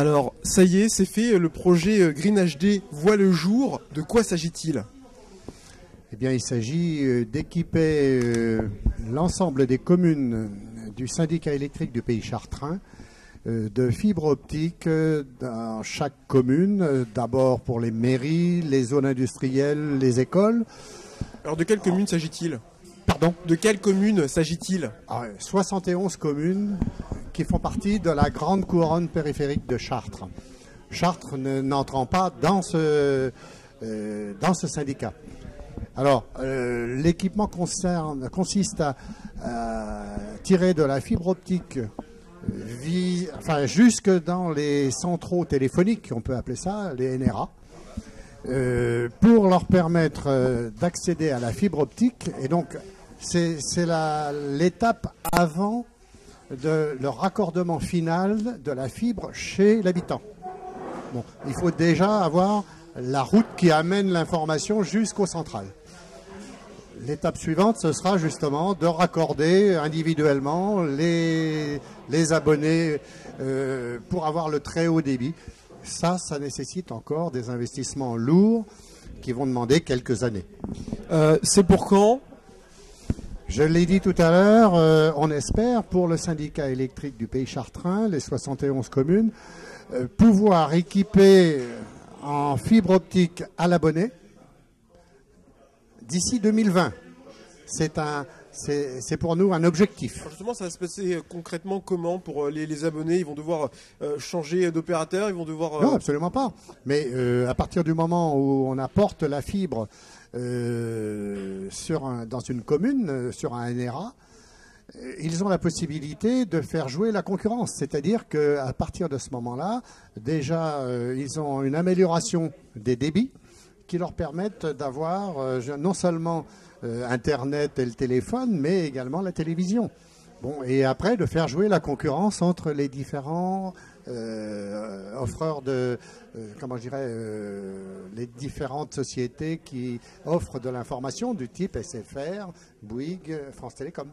Alors, ça y est, c'est fait, le projet Green HD voit le jour. De quoi s'agit-il? Eh bien, il s'agit d'équiper l'ensemble des communes du syndicat électrique du pays chartrain de fibres optiques dans chaque commune, d'abord pour les mairies, les zones industrielles, les écoles. Alors, de quelle commune s'agit-il? Pardon? De quelle commune s'agit-il? 71 communes qui font partie de la grande couronne périphérique de Chartres. Chartres n'entrant pas dans ce syndicat. Alors, l'équipement consiste à tirer de la fibre optique jusque dans les centraux téléphoniques, on peut appeler ça, les NRA, pour leur permettre d'accéder à la fibre optique. Et donc, c'est l'étape avant de le raccordement final de la fibre chez l'habitant. Bon, il faut déjà avoir la route qui amène l'information jusqu'au central. L'étape suivante, ce sera justement de raccorder individuellement les abonnés pour avoir le très haut débit. Ça nécessite encore des investissements lourds qui vont demander quelques années. C'est pour quand? Je l'ai dit tout à l'heure, on espère pour le syndicat électrique du pays chartrain, les 71 communes, pouvoir équiper en fibre optique à l'abonné d'ici 2020. C'est pour nous un objectif. Alors justement, ça va se passer concrètement comment pour les abonnés? Ils vont devoir changer d'opérateur, ils vont devoir... Non, absolument pas. Mais à partir du moment où on apporte la fibre dans une commune, sur un NRA, ils ont la possibilité de faire jouer la concurrence. C'est-à-dire qu'à partir de ce moment-là, déjà, ils ont une amélioration des débits qui leur permettent d'avoir non seulement Internet et le téléphone, mais également la télévision. Bon, et après, de faire jouer la concurrence entre les différents offreurs les différentes sociétés qui offrent de l'information du type SFR, Bouygues, France Télécom.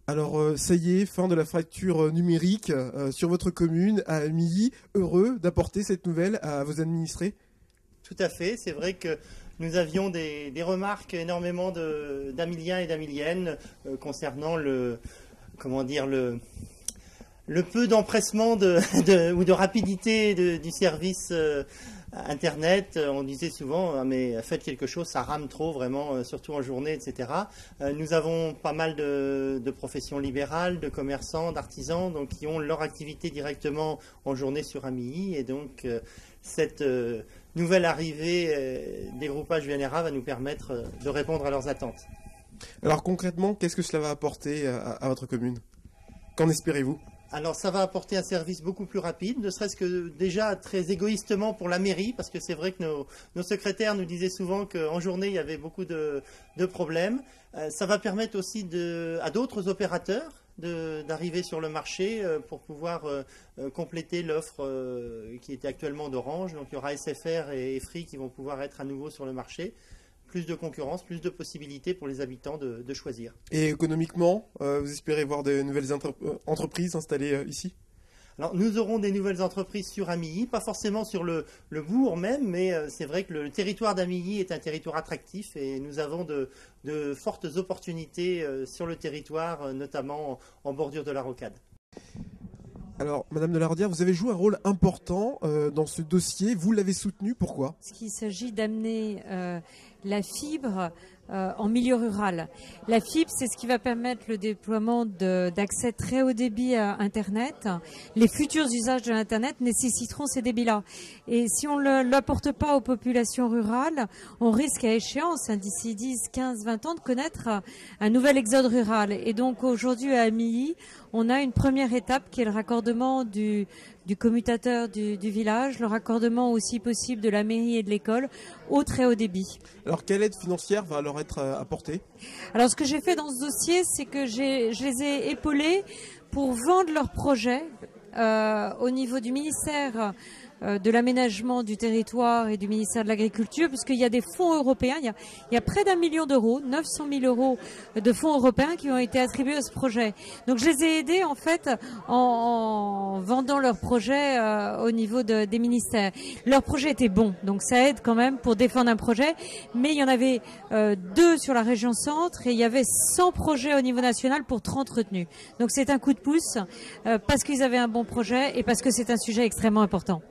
Alors, ça y est, fin de la fracture numérique sur votre commune, à Amilly. Heureux d'apporter cette nouvelle à vos administrés? Tout à fait, c'est vrai que nous avions des remarques énormément d'Amiliens et d'Amiliennes concernant le peu d'empressement ou de rapidité du service Internet. On disait souvent, mais faites quelque chose, ça rame trop vraiment, surtout en journée, etc. Nous avons pas mal de professions libérales, de commerçants, d'artisans, donc qui ont leur activité directement en journée sur Amilly, et donc cette nouvelle arrivée des groupages VNRA va nous permettre de répondre à leurs attentes. Alors concrètement, qu'est-ce que cela va apporter à votre commune? Qu'en espérez-vous? Alors ça va apporter un service beaucoup plus rapide, ne serait-ce que déjà très égoïstement pour la mairie, parce que c'est vrai que nos secrétaires nous disaient souvent qu'en journée il y avait beaucoup de problèmes. Ça va permettre aussi à d'autres opérateurs d'arriver sur le marché pour pouvoir compléter l'offre qui était actuellement d'Orange. Donc il y aura SFR et Free qui vont pouvoir être à nouveau sur le marché. Plus de concurrence, plus de possibilités pour les habitants de choisir. Et économiquement, vous espérez voir de nouvelles entreprises installées ici? Alors, nous aurons des nouvelles entreprises sur Amilly, pas forcément sur le bourg même, mais c'est vrai que le territoire d'Amilly est un territoire attractif et nous avons de fortes opportunités sur le territoire, notamment en bordure de la rocade. Alors, Madame de la Rodière, vous avez joué un rôle important dans ce dossier. Vous l'avez soutenu, pourquoi? Parce qu'il s'agit d'amener la fibre en milieu rural. La fibre, c'est ce qui va permettre le déploiement d'accès très haut débit à Internet. Les futurs usages de l'Internet nécessiteront ces débits-là. Et si on ne l'apporte pas aux populations rurales, on risque à échéance, d'ici 10, 15, 20 ans, de connaître un nouvel exode rural. Et donc aujourd'hui à Amilly, on a une première étape qui est le raccordement du commutateur du village, le raccordement aussi possible de la mairie et de l'école au très haut débit. Alors quelle aide financière va leur être apportée? Alors ce que j'ai fait dans ce dossier, c'est que je les ai épaulés pour vendre leur projet au niveau du ministère de l'aménagement du territoire et du ministère de l'Agriculture, puisqu'il y a des fonds européens. Il y a près d'1 million d'euros, 900 000 euros de fonds européens qui ont été attribués à ce projet. Donc je les ai aidés en fait en vendant leur projet au niveau des ministères. Leur projet était bon, donc ça aide quand même pour défendre un projet. Mais il y en avait 2 sur la région centre et il y avait 100 projets au niveau national pour 30 retenues. Donc c'est un coup de pouce parce qu'ils avaient un bon projet et parce que c'est un sujet extrêmement important.